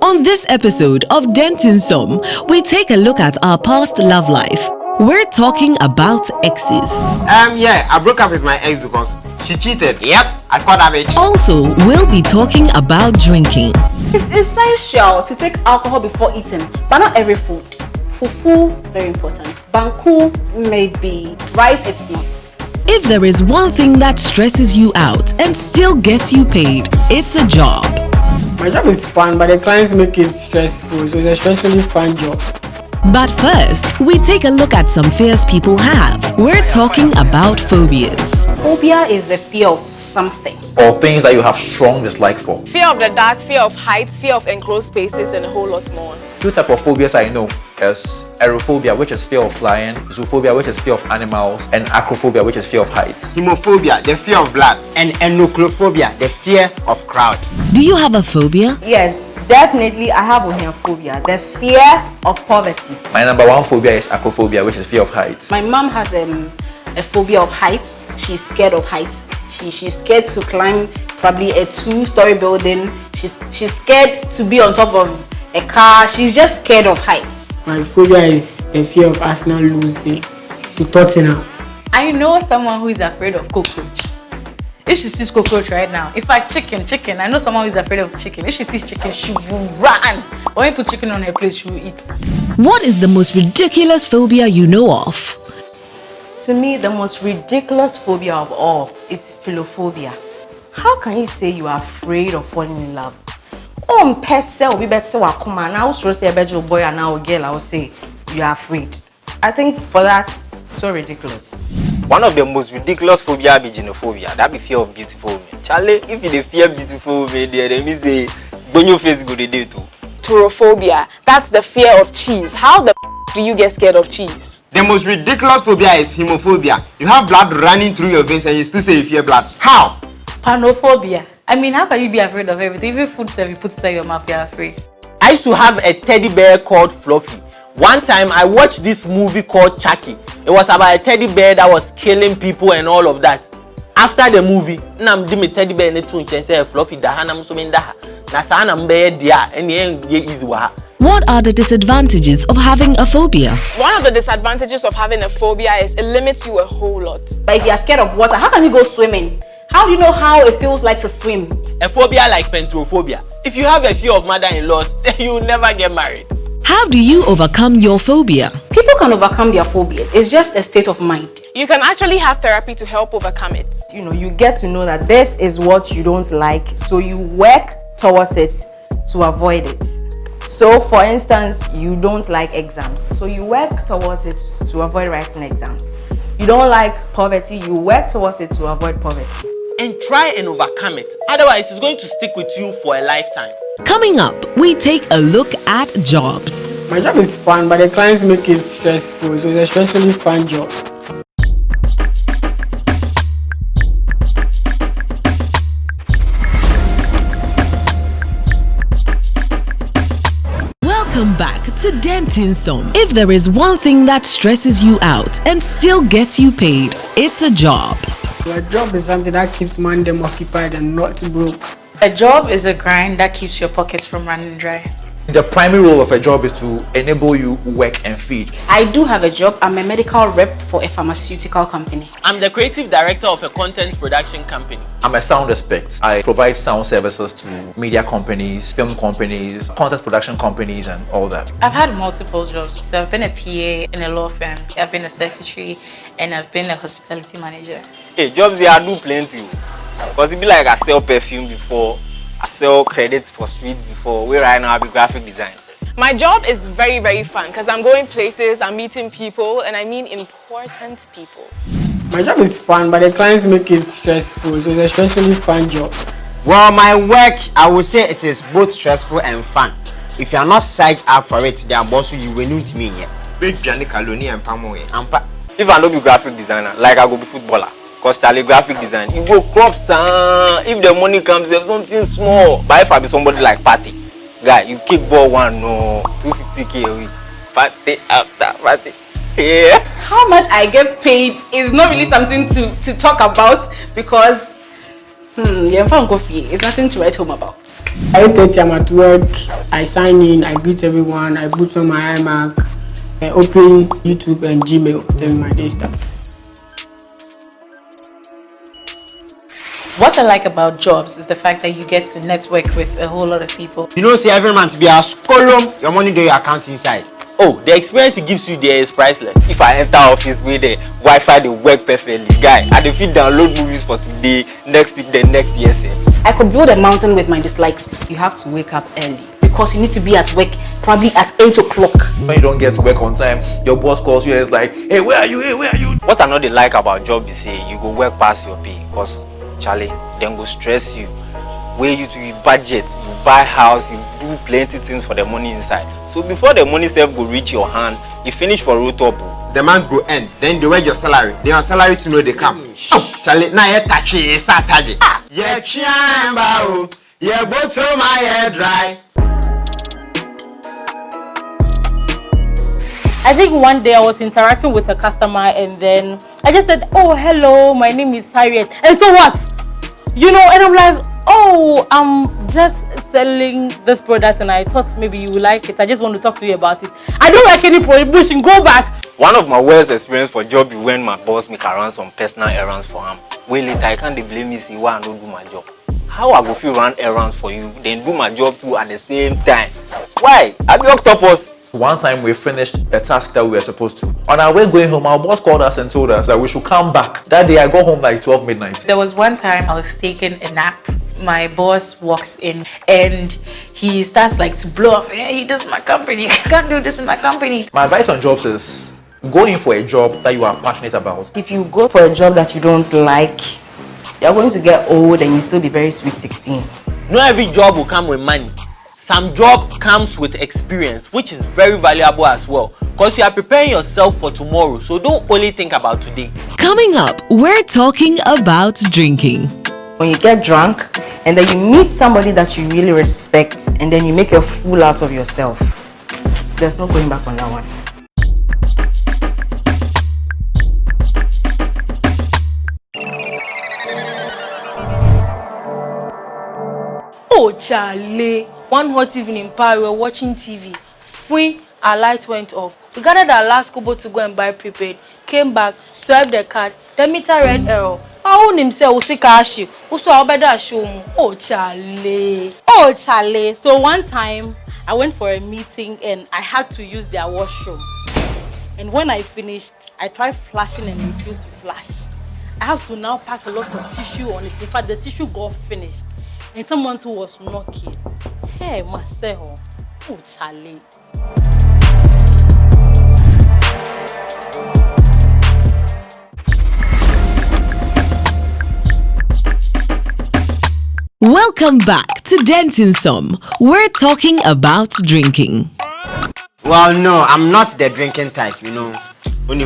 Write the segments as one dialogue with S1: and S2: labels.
S1: On this episode of DENTINZSOME, we take a look at our past love life. We're talking about exes.
S2: Yeah, I broke up with my ex because she cheated. Yep, I caught that bitch.
S1: Also, we'll be talking about drinking.
S3: It's essential to take alcohol before eating, but not every food. Fufu, very important. Banku, maybe. Rice, it's not.
S1: If there is one thing that stresses you out and still gets you paid, it's a job.
S4: My job is fun, but the clients make it stressful, so it's a stressfully fun job.
S1: But first, we take a look at some fears people have. We're talking about phobias.
S3: Phobia is a fear of something.
S5: Or things that you have strong dislike for.
S6: Fear of the dark, fear of heights, fear of enclosed spaces, and a whole lot more.
S5: Few type of phobias I know is aerophobia, which is fear of flying, zoophobia, which is fear of animals, and acrophobia, which is fear of heights.
S2: Hemophobia, the fear of blood, and endocrinophobia, the fear of crowd.
S1: Do you have a phobia?
S7: Yes, definitely I have homophobia, the fear of poverty.
S5: My number one phobia is acrophobia, which is fear of heights.
S3: My mom has a phobia of heights. She's scared of heights. She's scared to climb probably a 2-story building. She's scared to be on top of a car. She's just scared of heights.
S4: My phobia is the fear of Arsenal losing to Tottenham.
S8: I know someone who is afraid of cockroach. If she sees cockroach right now, in fact chicken, I know someone who is afraid of chicken. If she sees chicken, she will run. Or when you put chicken on her plate, she will eat.
S1: What is the most ridiculous phobia you know of?
S7: To me, the most ridiculous phobia of all is philophobia. How can you say you are afraid of falling in love? Oh, person will be better to come and I will say a better boy and now girl, I will say you are afraid. I think for that, so ridiculous.
S9: One of the most ridiculous phobia be genophobia. That be fear of beautiful women. Charlie, if you fear beautiful women, they mean say when your face go the day too.
S6: Turophobia, that's the fear of cheese. How the do you get scared of cheese?
S2: The most ridiculous phobia is hemophobia. You have blood running through your veins and you still say you fear blood. How?
S8: Panophobia. I mean, how can you be afraid of everything? Even food serve you put inside your mouth, you're afraid.
S9: I used to have a teddy bear called Fluffy. One time I watched this movie called Chucky. It was about a teddy bear that was killing people and all of that. After the movie, I'm doing teddy bear and say Fluffy dahanam so minda. Na sana mbe dia and easy wa.
S1: What are the disadvantages of having a phobia?
S6: One of the disadvantages of having a phobia is it limits you a whole lot.
S3: But if you're scared of water, how can you go swimming? How do you know how it feels like to swim?
S9: A phobia like pentrophobia. If you have a fear of mother-in-laws, then you will never get married.
S1: How do you overcome your phobia?
S3: People can overcome their phobias. It's just a state of mind.
S6: You can actually have therapy to help overcome it.
S7: You know, you get to know that this is what you don't like, so you work towards it to avoid it. So, for instance, you don't like exams, so you work towards it to avoid writing exams. You don't like poverty, you work towards it to avoid poverty.
S9: And try and overcome it. Otherwise, it's going to stick with you for a lifetime.
S1: Coming up, we take a look at jobs.
S4: My job is fun, but the clients make it stressful, so it's a stressfully fun job.
S1: Welcome back to DENTINZSOME. If there is one thing that stresses you out and still gets you paid, it's a job.
S4: Your job is something that keeps man them occupied and not broke.
S8: A job is a grind that keeps your pockets from running dry.
S5: The primary role of a job is to enable you work and feed.
S3: I do have a job. I'm a medical rep for a pharmaceutical company.
S9: I'm the creative director of a content production company.
S5: I'm a sound expert. I provide sound services to media companies, film companies, content production companies, and all that.
S8: I've had multiple jobs. So I've been a PA in a law firm, I've been a secretary, and I've been a hospitality manager.
S9: Hey, jobs here I do plenty. Because it be like I sell perfume before, I sell credits for streets before. Where right now I be graphic design.
S6: My job is very, very fun because I'm going places, I'm meeting people, and I mean important people.
S4: My job is fun, but the clients make it stressful, so it's a stressfully fun job.
S2: Well, my work, I would say it is both stressful and fun. If you are not psyched up for it, their boss will you will not mean yet. Big Johnny Kaloni and Pamoe.
S9: If I don't be graphic designer, like I go be footballer. Because Charlie graphic design, you go crops, if the money comes, there's something small. But if I be somebody like Patty, guy, you kick ball one, no, 250k a week. Patty after Patty. Yeah.
S3: How much I get paid is not really something to talk about because It's nothing to write home about.
S4: 8:30 I'm at work, I sign in, I greet everyone, I put on my iMac, I open YouTube and Gmail, then my day starts.
S8: What I like about jobs is the fact that you get to network with a whole lot of people.
S2: You know, say every month be a column, your money do your account inside.
S9: Oh, the experience it gives you there is priceless. If I enter office with the Wi-Fi, they work perfectly. Guy, I dey fit download movies for today, next week, the next year.
S3: I could build a mountain with my dislikes. You have to wake up early because you need to be at work probably at 8 o'clock.
S5: When you don't get to work on time, your boss calls you and it's like, hey, where are you? Hey, where are you?
S9: What I know they like about job is say you go work past your pay, cause Charlie, then go stress you. Where you to budget, you buy house, you do plenty things for the money inside. So before the money self go reach your hand, you finish for road top.
S2: The month go end, then they wage your salary. They your salary to know they come. Oh, Charlie, now you touch it, Saturday. Yeah, chamba, yeah, go through my hair dry.
S7: I think one day I was interacting with a customer and then I just said, oh, hello, my name is Harriet. And so what? You know, and I'm like, oh, I'm just selling this product and I thought maybe you would like it. I just want to talk to you about it. I don't like any prohibition. Go back.
S9: One of my worst experience for job is when my boss make around some personal errands for him. Well, later I can't blame me see why I don't do my job. How I go feel run errands for you, then do my job too at the same time? Why? I be octopus.
S5: One time we finished a task that we were supposed to. On our way going home, our boss called us and told us that we should come back. That day I got home like 12 midnight.
S8: There was one time I was taking a nap. My boss walks in and he starts like to blow off. Hey, this is my company. I can't do this in my company.
S5: My advice on jobs is go in for a job that you are passionate about.
S7: If you go for a job that you don't like, you're going to get old and you still be very sweet 16.
S9: Not every job will come with money. Some job comes with experience, which is very valuable as well. Because you are preparing yourself for tomorrow, so don't only think about today.
S1: Coming up, we're talking about drinking.
S7: When you get drunk and then you meet somebody that you really respect and then you make a fool out of yourself, there's no going back on that one.
S10: Oh, Charlie. One hot evening in Paris, we were watching TV. Our light went off. We gathered our last kobo to go and buy prepaid. Came back, swiped the card. The meter read error. I own himself, we see cash. Also, I'll better show him. Oh, Charlie.
S7: Oh, Charlie. So one time, I went for a meeting and I had to use their washroom. And when I finished, I tried flashing and refused to flash. I have to now pack a lot of tissue on it. In fact, the tissue got finished. And someone who was knocking. Hey, Marcel. Oh, Charlie.
S1: Welcome back to DENTINZSOME. We're talking about drinking.
S2: Well, no, I'm not the drinking type, you know. Only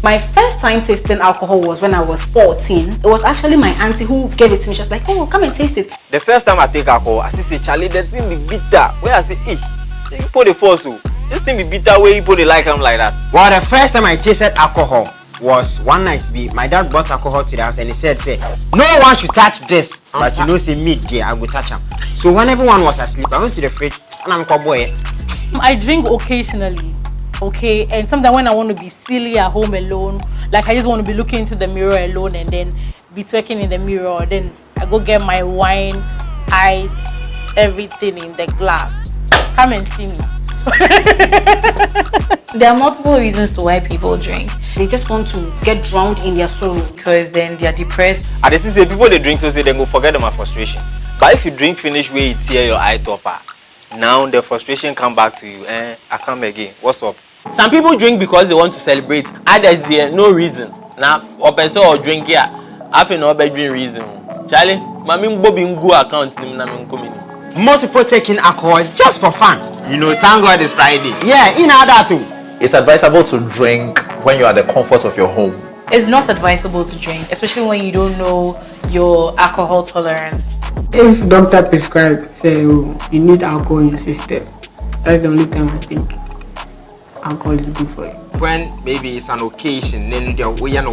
S3: My first time tasting alcohol was when I was 14. It was actually my auntie who gave it to me. She was like, oh, come and taste it.
S9: The first time I take alcohol, I say, Charlie, that thing be bitter. Where I say, hey, you put the force. This thing be bitter where you put the like I'm like that.
S2: Well, the first time I tasted alcohol was one night. My dad brought alcohol to the house and he said, no one should touch this. But you know, say me, yeah, I will touch him. So when everyone was asleep, I went to the fridge and I'm a boy.
S7: I drink occasionally. Okay, and sometimes when I want to be silly at home alone, like I just want to be looking into the mirror alone and then be twerking in the mirror, then I go get my wine, ice, everything in the glass. Come and see me.
S8: There are multiple reasons to why people drink.
S3: They just want to get drowned in their sorrow.
S8: Because then they are depressed.
S9: And they say people they drink so they then go forget them frustration. But if you drink finish where it tear your eye topper, now the frustration come back to you. I come again. What's up? Some people drink because they want to celebrate. Others there no reason. Now, or person or drink here. I feel no bad reason. Charlie, mami Bobby Ngu account nim na me.
S2: Most people taking alcohol just for fun. You know, thank God it's Friday. Yeah, in that too.
S5: It's advisable to drink when you are at the comfort of your home.
S8: It's not advisable to drink, especially when you don't know your alcohol tolerance.
S4: If doctor prescribe, say you need alcohol in your system, that's the only time I think alcohol is good for you.
S2: When maybe it's an occasion, then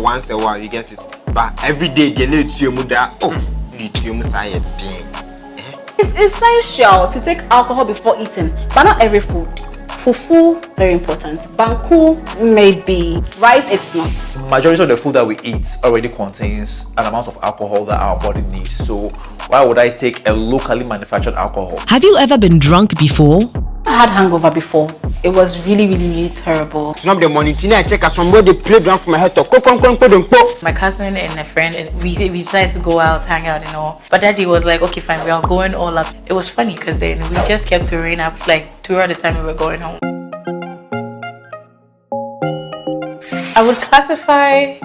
S2: once a while you get it. but every day they need to muda. Oh, need to musaya.
S3: It's essential to take alcohol before eating, but not every food. Fufu, very important. Banku, maybe. Rice, it's not.
S5: Majority of the food that we eat already contains an amount of alcohol that our body needs. So why would I take a locally manufactured alcohol?
S1: Have you ever been drunk before?
S3: I had hangover before. It was really terrible.
S2: It's not the morning. I check as somebody play drum for my head.
S8: My cousin and a friend, we decided to go out, hang out and all. But Daddy was like, okay, fine, we are going all out. It was funny because then we just kept throwing up like throughout the time we were going home. I would classify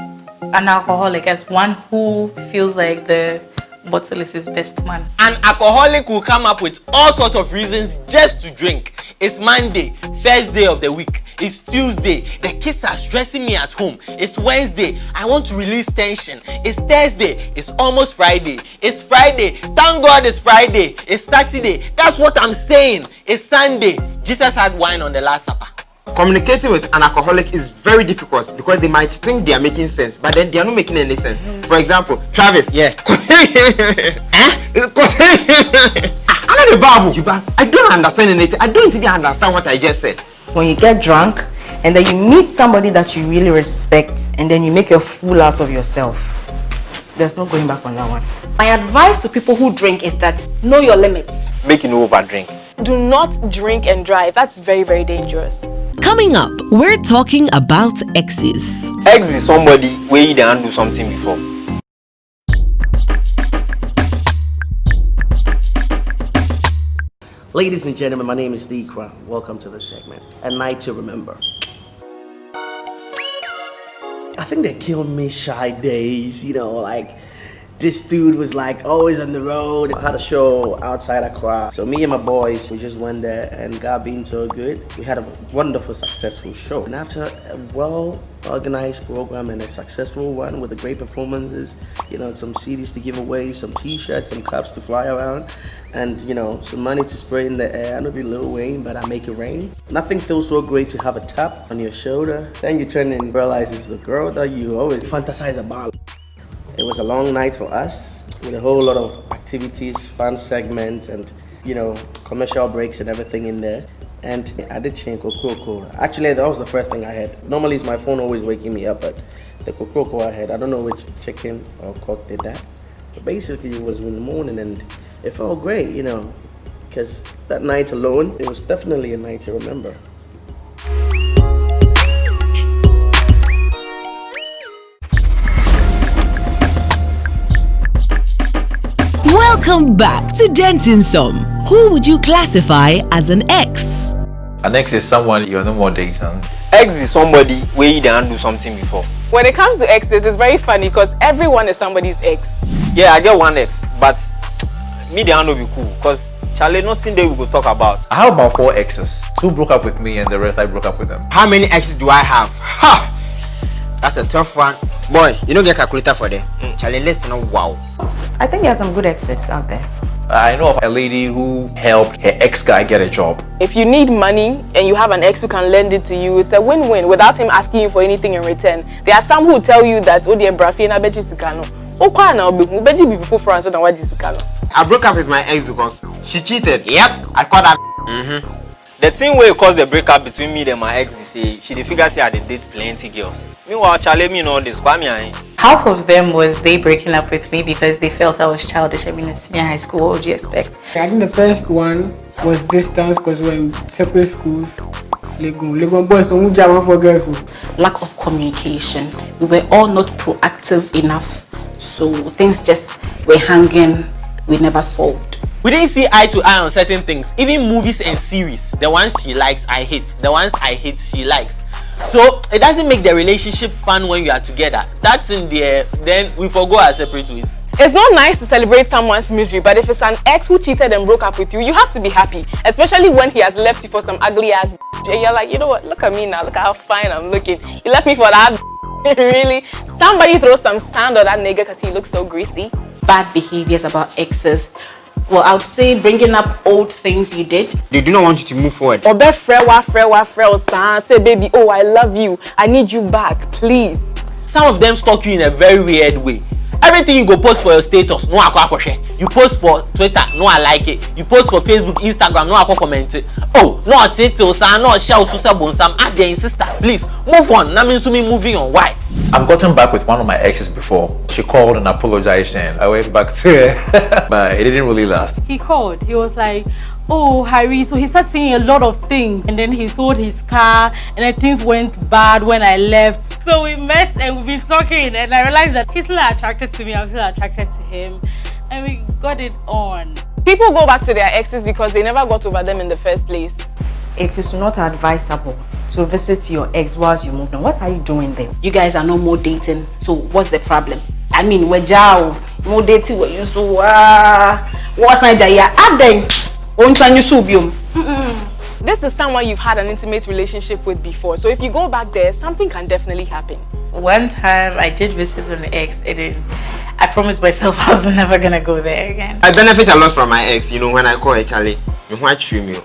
S8: an alcoholic as one who feels like the bottle is his best man.
S9: An alcoholic will come up with all sorts of reasons just to drink. It's Monday, first day of the week. It's Tuesday, the kids are stressing me at home. It's Wednesday, I want to release tension. It's Thursday, it's almost Friday. It's Friday, thank God it's Friday. It's Saturday, that's what I'm saying. It's Sunday, Jesus had wine on the Last Supper.
S2: Communicating with an alcoholic is very difficult because they might think they are making sense, but then they are not making any sense. For example, Travis, yeah. I'm not a babu. I don't understand anything. I don't even understand what I just said.
S7: When you get drunk and then you meet somebody that you really respect and then you make a fool out of yourself, there's no going back on that one.
S3: My advice to people who drink is that know your limits.
S9: Make you no overdrink.
S6: Do not drink and drive. That's very dangerous.
S1: Coming up, we're talking about exes.
S9: Ex be somebody where you didn't do something before.
S11: Ladies and gentlemen, my name is Dekra. Welcome to the segment, A Night to Remember. I think they killed me shy days, like this dude was like always on the road. I had a show outside Accra. So me and my boys, we just went there and God being so good, we had a wonderful, successful show. And after a well-organized program and a successful one with the great performances, some CDs to give away, some t-shirts, some cups to fly around, and some money to spray in the air. I know be Lil Wayne, but I make it rain. Nothing feels so great to have a tap on your shoulder. Then you turn and realize it's the girl that you always fantasize about. It was a long night for us with a whole lot of activities, fun segments, and commercial breaks and everything in there. And I did change Kokoko. Actually, that was the first thing I had. Normally, it's my phone always waking me up, but the Kokoko I had, I don't know which chicken or cock did that. But basically, it was in the morning and it felt great, because that night alone, it was definitely a night to remember.
S1: Welcome back to DENTINZSOME. Who would you classify as an ex?
S5: An ex is someone you're no more dating.
S9: Ex be somebody where you didn't do something before.
S6: When it comes to exes, it's very funny because everyone is somebody's ex.
S9: Yeah, I get one ex, but me they no be cool because Charlie, nothing there we go talk about.
S5: I have about 4 exes. 2 broke up with me and the rest I broke up with them.
S2: How many exes do I have? Ha! That's a tough one. Boy, you don't get a calculator for that. Charlie, let's know. Wow.
S7: I think there are some good exes out there.
S5: I know of a lady who helped her ex-guy get a job.
S6: If you need money and you have an ex who can lend it to you, it's a win-win without him asking you for anything in return. There are some who tell you that, oh dear, Brafi and I bet you Sikano. Oh, quite now, bet you before France and what is Sikano.
S2: I broke up with my ex because she cheated. Yep, I caught her.
S9: The thing where caused the breakup between me and my ex be say she the figure say I dey date plenty girls. Meanwhile, Charlie me know this.
S8: Half of them was they breaking up with me because they felt I was childish. I mean, in senior high school, what would you expect?
S4: I think the first one was distance because we're in separate schools. Legon boys, so much I for girls.
S3: Lack of communication. We were all not proactive enough, so things just were hanging. We never solved.
S9: We didn't see eye to eye on certain things. Even movies and series. The ones she likes, I hate. The ones I hate, she likes. So it doesn't make the relationship fun when you are together. That's in there. Then we forgo our separate ways.
S6: It's not nice to celebrate someone's misery, but if it's an ex who cheated and broke up with you, you have to be happy. Especially when he has left you for some ugly ass and you're like, you know what? Look at me now. Look how fine I'm looking. You left me for that. Really? Somebody throw some sand on that nigga because he looks so greasy.
S3: Bad behaviors about exes. Well, I would say bringing up old things you did.
S2: They do not want you to move forward.
S6: Or be friend, say baby, oh I love you, I need you back, please.
S9: some of them stalk you in a very weird way. Everything you go post for your status, no akwa. You post for Twitter, no I like it. You post for Facebook, Instagram, no akwa comment it. Oh, no title, no share susa bonsam. Add their sister, please move on. That means to me moving on. Why?
S5: I've gotten back with one of my exes before. She called and apologized, and I went back to her, but it didn't really last.
S12: He called. He was like, "Oh, Harry," so he started saying a lot of things, and then he sold his car, and then things went bad when I left. So we met and we've been talking, and I realized that he's still attracted to me, I'm still attracted to him, and we got it on.
S6: People go back to their exes because they never got over them in the first place.
S7: It is not advisable to visit your ex whilst you move on. What are you doing there?
S3: You guys are no more dating, so what's the problem? I mean, we're now more dating. We're used to what's Nigeria? Add them.
S6: This is someone you've had an intimate relationship with before, so if you go back there, something can definitely happen.
S8: One time I did visit an ex, and I promised myself I was never gonna go there again.
S2: I benefit a lot from my ex, you know, when I call her Charlie, you watch me.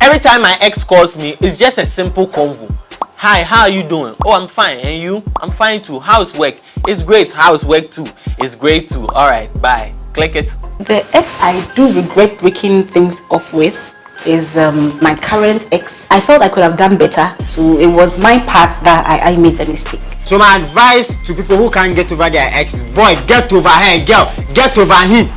S9: Every time my ex calls me, it's just a simple convo. Hi, how are you doing? Oh, I'm fine. And you? I'm fine too. How's work? It's great. How's work too? It's great too. All right, bye. Click it.
S3: The ex I do regret breaking things off with is my current ex. I felt I could have done better, so it was my part that I made the mistake.
S2: So my advice to people who can't get over their exes, boy, get over her, girl, get over him.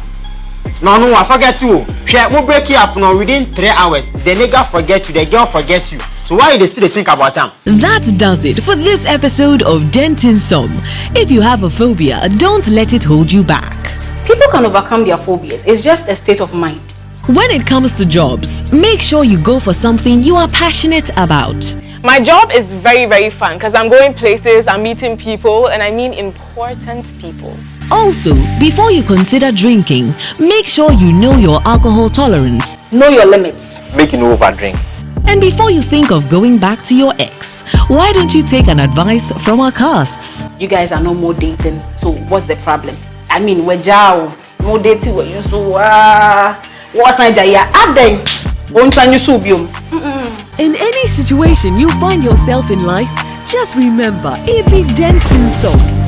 S2: No, I forget you. We break you up now within 3 hours. The nigga forget you, the girl forget you. So why they still think about them?
S1: That does it for this episode of DENTINZSOME. If you have a phobia, don't let it hold you back.
S3: People can overcome their phobias. It's just a state of mind.
S1: When it comes to jobs, make sure you go for something you are passionate about.
S6: My job is very, very fun because I'm going places, I'm meeting people, and I mean important people.
S1: Also, before you consider drinking, make sure you know your alcohol tolerance.
S3: Know your limits.
S9: Make you no overdrink.
S1: And before you think of going back to your ex, why don't you take an advice from our casts?
S3: You guys are no more dating, so what's the problem? I mean, we're now more dating. We're used to what's Nigeria? Add them.
S1: In any situation you find yourself in life, just remember, it be DENTINZSOME.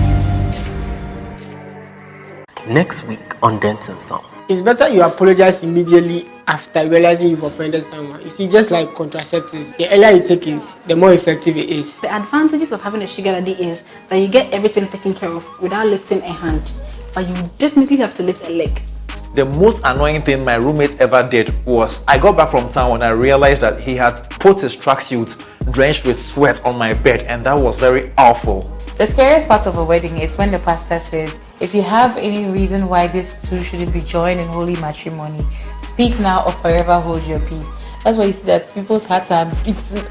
S9: Next week on DENTINZSOME.
S4: It's better you apologize immediately after realizing you've offended someone. You see, just like contraceptives, the earlier you take it, the more effective it is.
S3: The advantages of having a sugar daddy is that you get everything taken care of without lifting a hand, but you definitely have to lift a leg.
S5: The most annoying thing my roommate ever did was I got back from town and I realized that he had put his tracksuit drenched with sweat on my bed, and that was very awful.
S8: The scariest part of a wedding is when the pastor says, if you have any reason why these two shouldn't be joined in holy matrimony, speak now or forever hold your peace. That's why you see that people's hearts are beating.